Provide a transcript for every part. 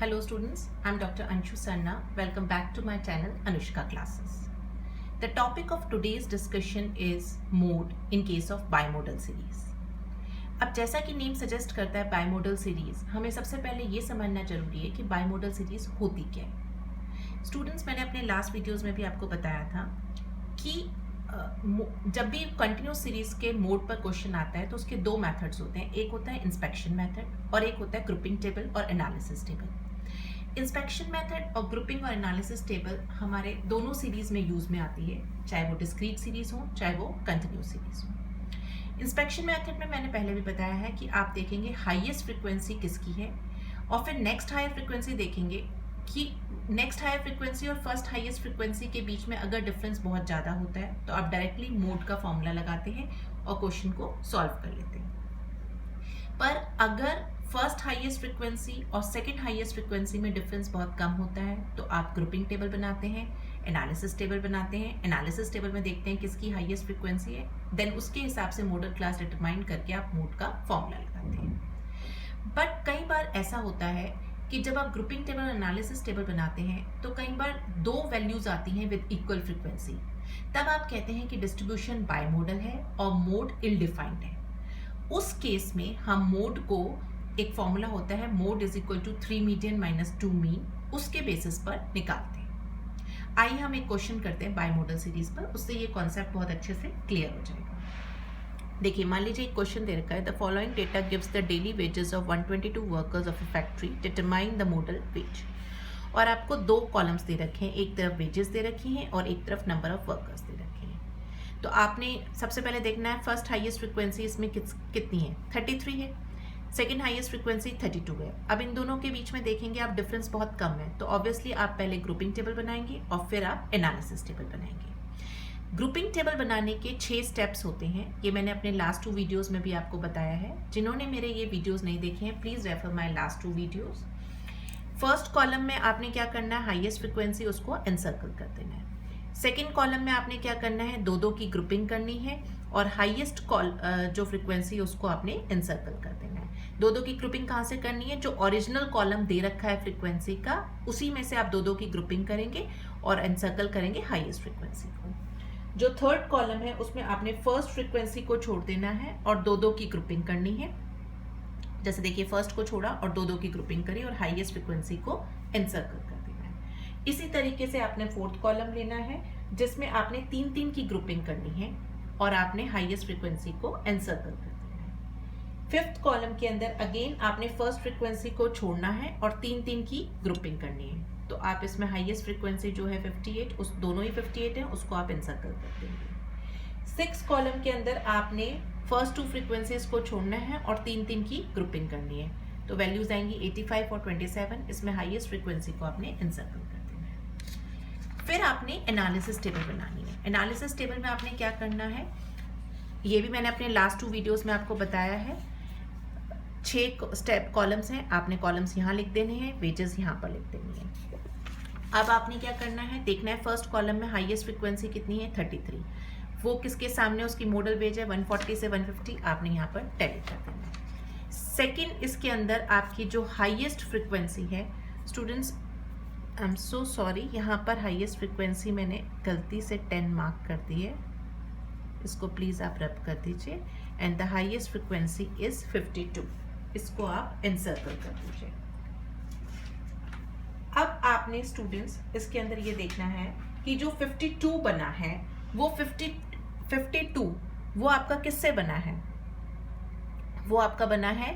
Hello students, I am Dr. Anshu Sarna. Welcome back to my channel Anushka Classes. The topic of today's discussion is mode in case of bimodal series. अब जैसा कि name suggest करता है बाइमोडल series, हमें सबसे पहले ये समझना जरूरी है कि बाइमोडल सीरीज होती क्या है। स्टूडेंट्स, मैंने अपने लास्ट वीडियोस में भी आपको बताया था कि जब भी कंटिन्यूस सीरीज के मोड पर क्वेश्चन आता है तो उसके दो मेथड्स होते हैं। एक होता है इंस्पेक्शन मेथड और एक होता है ग्रुपिंग टेबल और एनालिसिस टेबल। इंस्पेक्शन मेथड और ग्रुपिंग और एनालिसिस टेबल हमारे दोनों सीरीज में यूज में आती है, चाहे वो डिस्क्रीट सीरीज हो चाहे वो कंटिन्यूस सीरीज हो। इंस्पेक्शन मेथड में मैंने पहले भी बताया है कि आप देखेंगे हाईएस्ट फ्रीक्वेंसी किसकी है और फिर नेक्स्ट हायर फ्रीक्वेंसी देखेंगे कि नेक्स्ट हायर फ्रीक्वेंसी और फर्स्ट हाईएस्ट फ्रीक्वेंसी के बीच में अगर डिफरेंस बहुत ज़्यादा होता है तो आप डायरेक्टली मोड का फॉर्मूला लगाते हैं और क्वेश्चन को सॉल्व कर लेते हैं। पर अगर फर्स्ट हाईएस्ट फ्रीक्वेंसी और सेकंड हाईएस्ट फ्रीक्वेंसी में डिफरेंस बहुत कम होता है तो आप ग्रुपिंग टेबल बनाते हैं, एनालिसिस टेबल बनाते हैं। एनालिसिस टेबल में देखते हैं किसकी हाईएस्ट फ्रीक्वेंसी है, देन उसके हिसाब से मोडल क्लास डिटरमाइन करके आप मोड का फॉर्मूला लगाते हैं। बट कई बार ऐसा होता है कि जब आप ग्रुपिंग टेबल और एनालिसिस टेबल बनाते हैं तो कई बार दो वैल्यूज आती हैं विद इक्वल फ्रीक्वेंसी, तब आप कहते हैं कि डिस्ट्रीब्यूशन बाइमोडल है और मोड इल डिफाइंड है। उस केस में हम मोड को एक फॉर्मूला होता है mode is equal to 3 median minus 2 mean, उसके बेसिस पर निकालते हैं। आइए हम एक क्वेश्चन करते हैं बाइमोडल सीरीज पर, उससे ये कॉन्सेप्ट बहुत अच्छे से क्लियर हो जाएगा। देखिए, मान लीजिए एक क्वेश्चन दे रखा है, the following data gives the daily wages of 122 workers of a factory, determine the modal wage. और आपको दो कॉलम्स दे रखे हैं, एक तरफ वेजेस दे रखी हैं और एक तरफ नंबर ऑफ वर्कर्स दे रखे हैं। तो आपने सबसे पहले देखना है फर्स्ट हाईएस्ट फ्रीक्वेंसी इसमें कितनी है, 33 है। सेकेंड हाईएस्ट फ्रीक्वेंसी 32 है। अब इन दोनों के बीच में देखेंगे आप डिफरेंस बहुत कम है, तो ऑब्वियसली आप पहले ग्रुपिंग टेबल बनाएंगे और फिर आप एनालिसिस टेबल बनाएंगे। ग्रुपिंग टेबल बनाने के 6 स्टेप्स होते हैं, ये मैंने अपने लास्ट 2 वीडियोस में भी आपको बताया है। जिन्होंने मेरे ये वीडियोस नहीं देखे हैं please refer my last 2 videos. First column में आपने क्या करना है, हाईएस्ट फ्रीक्वेंसी उसको एनसर्कल कर देना है। सेकेंड कॉलम में आपने क्या करना है, दो की ग्रुपिंग करनी है और हाईएस्ट जो फ्रीक्वेंसी उसको आपने एनसर्कल कर देना है। दो की ग्रुपिंग कहाँ से करनी है, जो ओरिजिनल कॉलम दे रखा है फ्रीक्वेंसी का उसी में से आप दो की ग्रुपिंग करेंगे और एनसर्कल करेंगे हाईएस्ट फ्रीक्वेंसी को। जो थर्ड कॉलम है उसमें आपने फर्स्ट फ्रीक्वेंसी को छोड़ देना है और दो की ग्रुपिंग करनी है। जैसे देखिए, फर्स्ट को छोड़ा और दो की ग्रुपिंग करी और हाईएस्ट फ्रीक्वेंसी को एनसर्कल कर देना है। इसी तरीके से आपने फोर्थ कॉलम लेना है जिसमें आपने 3 की ग्रुपिंग करनी है और आपने हाईएस्ट फ्रीक्वेंसी को एनसर्कल कर देना है। फिफ्थ कॉलम के अंदर अगेन आपने फर्स्ट फ्रीक्वेंसी को छोड़ना है और 3 की ग्रुपिंग करनी है। तो आप इसमें हाईएस्ट फ्रीक्वेंसी जो है 58, उस दोनों ही 58 है, उसको आप एनसर्कल कर देंगे। सिक्स कॉलम के अंदर आपने फर्स्ट 2 फ्रीक्वेंसीज को छोड़ना है और 3 की ग्रुपिंग करनी है। तो वैल्यूज आएंगी 85 और 27, इसमें हाईएस्ट फ्रीक्वेंसी को आपने एनसर्कल कर देना है। फिर आपने एनालिसिस टेबल बनानी है। एनालिसिस टेबल में आपने क्या करना है, ये भी मैंने अपने लास्ट 2 वीडियोस में आपको बताया है। 6 स्टेप कॉलम्स हैं, आपने कॉलम्स यहाँ लिख देने हैं, वेजेस यहाँ पर लिख देनी है। अब आपने क्या करना है, देखना है फर्स्ट कॉलम में हाईएस्ट फ्रीक्वेंसी कितनी है, 33। वो किसके सामने उसकी मॉडल वेज है 140 से 150, आपने यहाँ पर टैली कर देना है। सेकेंड, इसके अंदर आपकी जो हाईएस्ट फ्रीक्वेंसी है, students I am so sorry, यहाँ पर हाईएस्ट फ्रीक्वेंसी मैंने गलती से 10 मार्क कर दी है, इसको प्लीज़ आप रब कर दीजिए। And the highest frequency is 52, इसको आप एनसर्कल कर दीजिए। अब आपने स्टूडेंट्स इसके अंदर ये देखना है कि जो 52 बना है वो 52 वो आपका किससे बना है, वो आपका बना है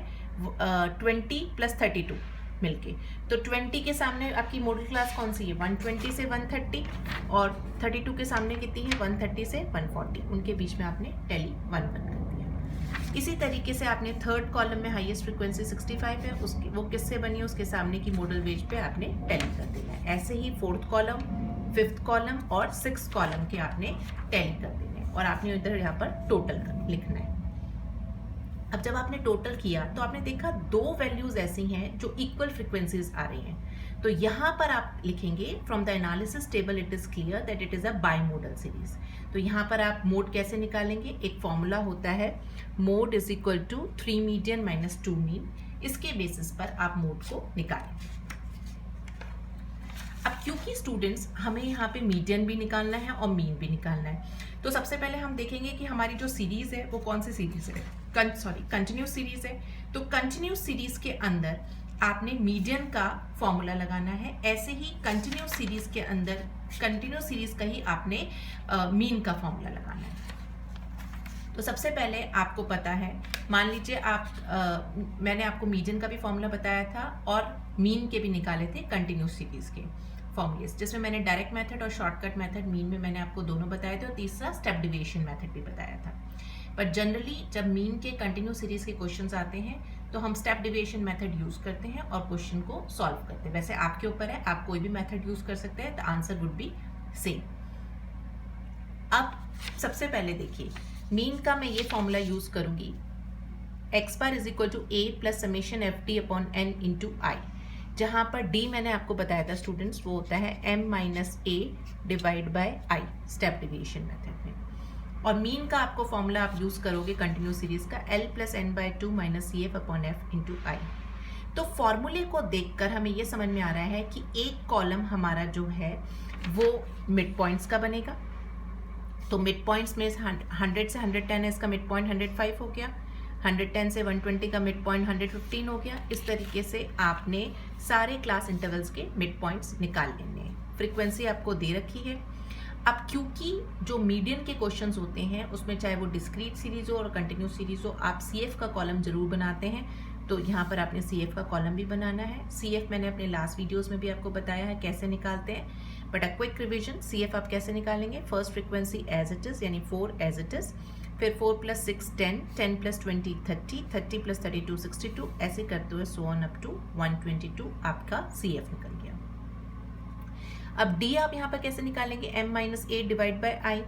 20 + 32 मिलके। तो 20 के सामने आपकी मॉडल क्लास कौन सी है, 120 से 130 और 32 के सामने कितनी है, 130 से 140, उनके बीच में आपने टैली 1 कर दिया। इसी तरीके से आपने थर्ड कॉलम में हाईएस्ट फ्रीक्वेंसी 65 है, उसकी वो किससे बनी है, उसके सामने की मॉडल वेज पे आपने टैली कर देना है। ऐसे ही फोर्थ कॉलम, फिफ्थ कॉलम और सिक्स्थ कॉलम के आपने टैली कर देना है और आपने इधर यहाँ पर टोटल लिखना है। अब जब आपने टोटल किया तो आपने देखा 2 वैल्यूज ऐसी हैं जो इक्वल फ्रीक्वेंसीज आ रही हैं, तो यहाँ पर आप लिखेंगे from the analysis table it is clear that it is a bimodal series. तो यहाँ पर आप मोड कैसे निकालेंगे, एक फॉर्मूला होता है mode is equal to 3 median minus 2 mean, इसके बेसिस पर आप मोड को निकालेंगे। अब क्योंकि स्टूडेंट्स हमें यहाँ पे मीडियन भी निकालना है और मीन भी निकालना है, तो सबसे पहले हम देखेंगे कि हमारी जो सीरीज है वो कौन सी सीरीज है, कंटिन्यूस सीरीज है। तो कंटिन्यूस सीरीज के अंदर आपने मीडियन का फॉर्मूला लगाना है, ऐसे ही कंटिन्यूस सीरीज के अंदर कंटिन्यूस सीरीज का ही आपने मीन का फॉर्मूला लगाना है। तो सबसे पहले आपको पता है, मान लीजिए मैंने आपको मीडियन का भी फॉर्मूला बताया था और मीन के भी निकाले थे कंटिन्यूस सीरीज के फॉर्मूलेस, जिसमें मैंने डायरेक्ट मेथड और शॉर्टकट मेथड मीन में मैंने आपको दोनों बताए थे और तीसरा स्टेप डिविएशन मेथड भी बताया था। पर जनरली जब मीन के कंटिन्यूस सीरीज के क्वेश्चंस आते हैं तो हम स्टेप डिविएशन मेथड यूज करते हैं और क्वेश्चन को सॉल्व करते हैं। वैसे आपके ऊपर है, आप कोई भी मेथड यूज कर सकते हैं, the answer would be same. अब सबसे पहले देखिए, मीन का मैं ये फॉर्मूला यूज करूंगी, x bar is equal to a plus summation F d upon n into i, जहां पर d मैंने आपको बताया था स्टूडेंट्स वो होता है m minus a divide by i step deviation method में। और मीन का आपको फॉर्मूला आप यूज करोगे कंटिन्यूस सीरीज का l plus n by two minus c f upon f into i. तो फॉर्मूले को देखकर हमें ये समझ में आ रहा है कि एक कॉलम हमारा जो है वो मिड पॉइंट्स का बनेगा। तो मिड पॉइंट्स में 100 से 110 है, इसका मिड पॉइंट 105 हो गया, 110 से 120 का मिड पॉइंट 115 हो गया। इस तरीके से आपने सारे क्लास इंटरवल्स के मिड पॉइंट्स निकाल लेने हैं। फ्रीक्वेंसी आपको दे रखी है। अब क्योंकि जो मीडियन के क्वेश्चंस होते हैं उसमें चाहे वो डिस्क्रीट सीरीज हो और कंटिन्यूस सीरीज हो, आप CF का कॉलम जरूर बनाते हैं, तो यहाँ पर आपने CF का कॉलम भी बनाना है। CF मैंने अपने लास्ट वीडियोस में भी आपको बताया है कैसे निकालते हैं, but a quick revision, CF आप कैसे निकालेंगे, first frequency as it is यानी 4 एज इट इज, फिर 4 प्लस 6 10, 10 प्लस 20 30, 30 प्लस 32 62, ऐसे करते हुए सो ऑन अप टू 122 आपका CF निकल गया। अब D आप यहाँ पर कैसे निकालेंगे, m minus a divide by I.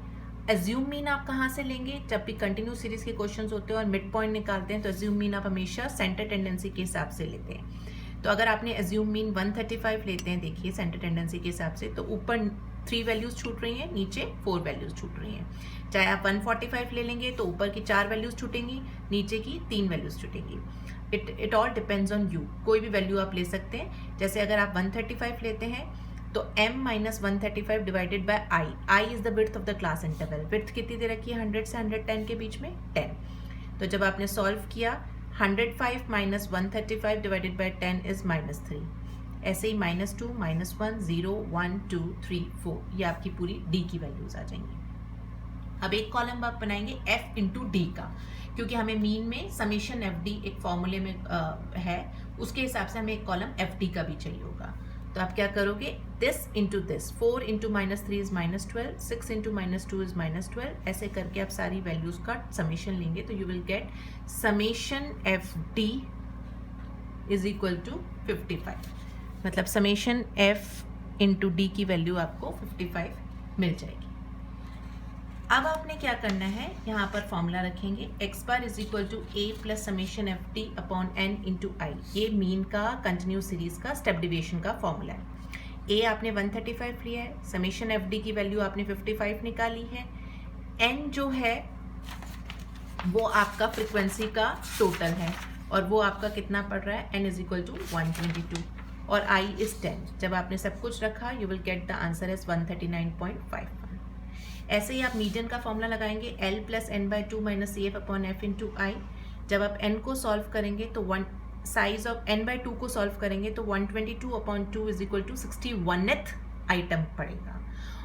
Assume mean आप कहाँ से लेंगे, जब भी कंटिन्यूस सीरीज के क्वेश्चंस होते हैं और मिड पॉइंट निकालते हैं तो एज्यूम मीन आप हमेशा सेंटर टेंडेंसी के हिसाब से लेते हैं। तो अगर आपने एज्यूम मीन 135 लेते हैं, देखिए सेंटर टेंडेंसी के हिसाब से, तो ऊपर 3 वैल्यूज छूट रही हैं, नीचे 4 वैल्यूज छूट रही हैं। चाहे आप 145 ले लेंगे तो ऊपर की 4 वैल्यूज छूटेंगी, नीचे की 3 वैल्यूज छूटेंगी। It all depends on you, कोई भी वैल्यू आप ले सकते हैं। जैसे अगर आप 135 लेते हैं तो m minus 135 divided by I is the width of the class interval. Width कितनी दे रखी है, 100 से 110 के बीच में 10। तो जब आपने सॉल्व किया 105 माइनस 135 डिवाइडेड बाय 10 इज -3। ऐसे ही -2 -1 0 1 2 3 4, ये आपकी पूरी d की वैल्यूज आ जाएंगी। अब एक कॉलम आप बनाएंगे f इंटू डी का, क्योंकि हमें मीन में समेशन एफ डी एक फॉर्मूले में है, उसके हिसाब से हमें एक कॉलम एफ डी का भी चाहिए होगा। तो आप क्या करोगे, this into this, 4 into -3 is -12, 6 into -2 is -12, ऐसे करके आप सारी वैल्यूज का समेशन लेंगे तो you will get summation F D is equal to 55। मतलब समेशन एफ इंटू डी की वैल्यू आपको 55 मिल जाएगी। अब आपने क्या करना है, यहाँ पर फॉर्मूला रखेंगे x bar is equal to a plus summation F d upon n into i. ये मीन का कंटिन्यूस सीरीज का स्टेप डिविएशन का फॉर्मूला है। a आपने 135 लिया है, समेशन एफ डी की वैल्यू आपने 55 निकाली है, n जो है वो आपका फ्रिक्वेंसी का टोटल है और वो आपका कितना पड़ रहा है, n इज इक्वल टू 122 और i इज 10। जब आपने सब कुछ रखा you will get the answer is 139.51। ऐसे ही आप मीडियन का फॉर्मूला लगाएंगे, l plus n by two minus c f upon f into i. जब आप n को सॉल्व करेंगे तो size of n by two को सॉल्व करेंगे तो 122 upon 2 is equal to 61th item पड़ेगा।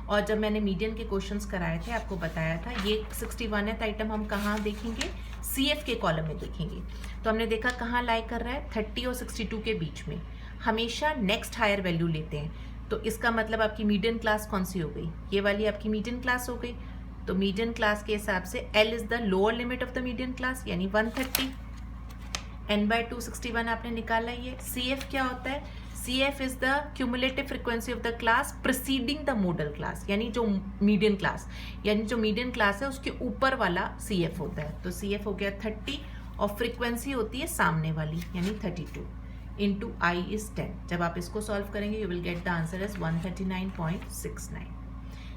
और जब मैंने मीडियन के क्वेश्चंस कराए थे आपको बताया था ये 61th आइटम हम कहाँ देखेंगे, CF के कॉलम में देखेंगे। तो हमने देखा कहाँ लाई कर रहा है, 30 और 62 के बीच में। हमेशा नेक्स्ट हायर वैल्यू लेते हैं, तो इसका मतलब आपकी मीडियन क्लास कौन सी हो गई, ये वाली आपकी मीडियन क्लास हो गई। तो मीडियन क्लास के हिसाब से L is the lower limit of the median class यानी 130, n बाई 261 आपने निकाला। ये CF क्या होता है, CF is the cumulative frequency of the class preceding the model class, यानी जो मीडियन क्लास है उसके ऊपर वाला CF होता है। तो CF हो गया 30 और फ्रीक्वेंसी होती है सामने वाली यानी 32 इंटू आई इज 10। जब आप इसको सॉल्व करेंगे you will get the answer is 139.69।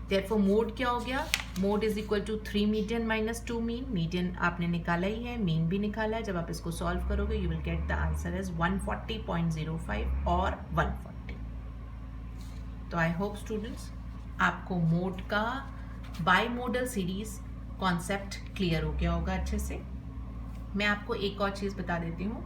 Therefore mode क्या हो गया, mode is equal to 3 median minus 2 mean. Median आपने निकाला ही है, मीन भी निकाला है। जब आप इसको सॉल्व करोगे you will get the answer is 140.05 और 140। तो आई होप स्टूडेंट्स आपको मोड का by model series concept clear हो गया होगा अच्छे से। मैं आपको एक और चीज़ बता देती हूँ,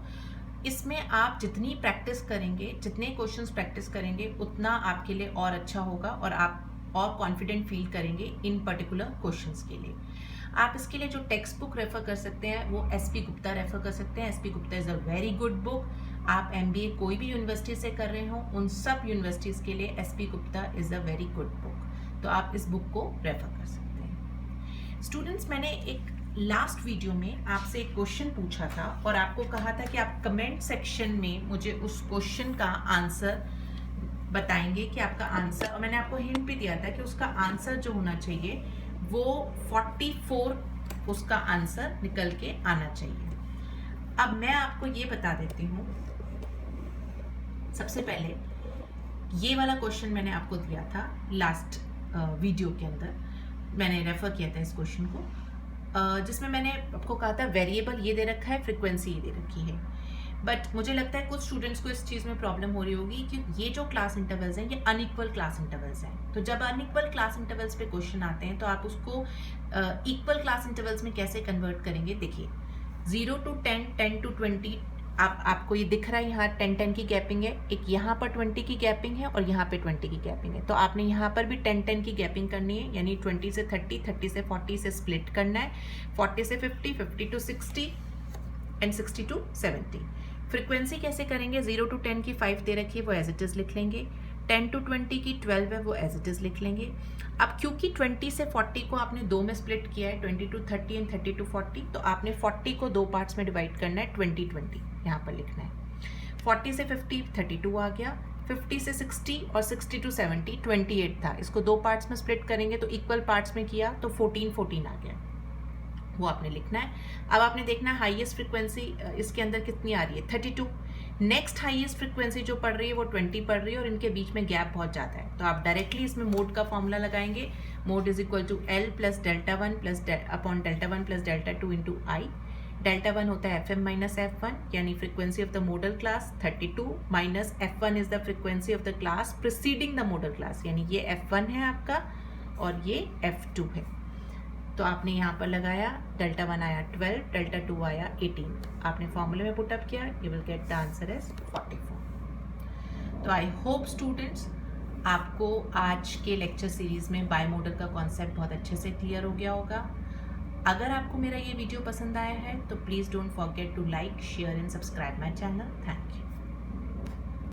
इसमें आप जितनी प्रैक्टिस करेंगे, जितने क्वेश्चंस प्रैक्टिस करेंगे, उतना आपके लिए और अच्छा होगा और आप और कॉन्फिडेंट फील करेंगे इन पर्टिकुलर क्वेश्चंस के लिए। आप इसके लिए जो टेक्स्ट बुक रेफर कर सकते हैं वो एसपी गुप्ता रेफर कर सकते हैं। SP Gupta is a very good book. आप एमबीए कोई भी यूनिवर्सिटी से कर रहे हो, उन सब यूनिवर्सिटीज़ के लिए SP Gupta is a very good book, तो आप इस बुक को रेफर कर सकते हैं। स्टूडेंट्स, मैंने एक लास्ट वीडियो में आपसे एक क्वेश्चन पूछा था और आपको कहा था कि आप कमेंट सेक्शन में मुझे उस क्वेश्चन का आंसर बताएंगे कि आपका आंसर, और मैंने आपको हिंट भी दिया था कि उसका आंसर जो होना चाहिए वो 44 उसका आंसर निकल के आना चाहिए। अब मैं आपको ये बता देती हूँ, सबसे पहले ये वाला क्वेश्चन मैंने आपको दिया था लास्ट वीडियो के अंदर, मैंने रेफर किया था इस क्वेश्चन को, जिसमें मैंने आपको कहा था वेरिएबल ये दे रखा है, फ्रीक्वेंसी ये दे रखी है। बट मुझे लगता है कुछ स्टूडेंट्स को इस चीज़ में प्रॉब्लम हो रही होगी कि ये जो क्लास इंटरवल्स हैं ये अनइक्वल क्लास इंटरवल्स हैं। तो जब अनइक्वल क्लास इंटरवल्स पे क्वेश्चन आते हैं तो आप उसको इक्वल क्लास इंटरवल्स में कैसे कन्वर्ट करेंगे। देखिए 0 to 10, 10 to 20, आपको ये दिख रहा है, यहाँ 10-10 की गैपिंग है, एक यहाँ पर 20 की गैपिंग है और यहाँ पे 20 की गैपिंग है। तो आपने यहाँ पर भी 10-10 की गैपिंग करनी है, यानी 20 से 30, 30 से 40 से स्प्लिट करना है, 40 से 50, 50 to 60 एंड 60 to 70। फ्रीक्वेंसी कैसे करेंगे, 0 to 10 की 5 दे रखी है, वो एज इट इज़ लिख लेंगे। 10 to 20 की 12 है, वो एज इट इज़ लिख लेंगे। अब क्योंकि 20 से 40 को आपने दो में स्प्लिट किया है, 20 to 30 एंड 30 to 40, तो आपने 40 को दो पार्ट्स में डिवाइड करना है, 20-20 यहाँ पर लिखना है। 40 से 50 32 आ गया, 50 से 60 और 60 to 70 28 था, इसको दो पार्ट्स में स्प्लिट करेंगे तो इक्वल पार्ट्स में किया तो 14 आ गया, वो आपने लिखना है। अब आपने देखना है हाईएस्ट फ्रीक्वेंसी इसके अंदर कितनी आ रही है, 32। नेक्स्ट हाईएस्ट फ्रीक्वेंसी जो पड़ रही है वो 20 पड़ रही है और इनके बीच में गैप बहुत ज़्यादा है, तो आप डायरेक्टली इसमें मोड का फॉर्मूला लगाएंगे। Mode is equal to L plus delta 1 plus upon delta 1 plus delta 2 into I. Delta 1 होता है FM माइनस F1, यानी frequency of the modal class, 32 minus F1 is the frequency of the class preceding the modal class, यानी ये F1 है आपका और ये F2 है। तो आपने यहाँ पर लगाया, डेल्टा 1 आया 12, डेल्टा 2 आया 18, आपने फॉर्मूले में पुटअप किया, you will get the answer as 44। तो आई होप स्टूडेंट्स आपको आज के लेक्चर सीरीज में बाई मॉडल का कॉन्सेप्ट बहुत अच्छे से क्लियर हो गया होगा। अगर आपको मेरा ये वीडियो पसंद आया है तो please don't forget to like, share and subscribe my channel. Thank you.